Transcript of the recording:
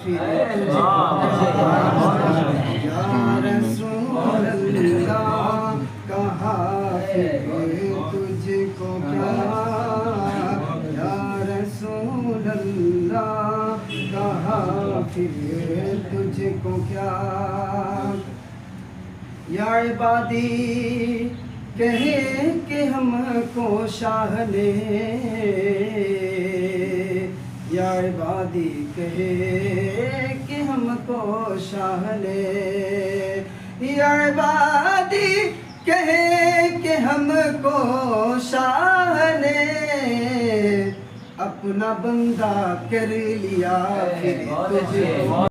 پھر یا رسول اللہ کہا پھر تجھ کو کیا، یا رسول اللہ کہا پھر تجھ کو کیا، یا عبادی کہے کہ ہم کو شاہ نے، یا عبادی کہے کہ ہم کو شاہ نے، یا عبادی کہے کہ ہم کو شاہ نے، اپنا بندہ کر لیا پھر تجھ کو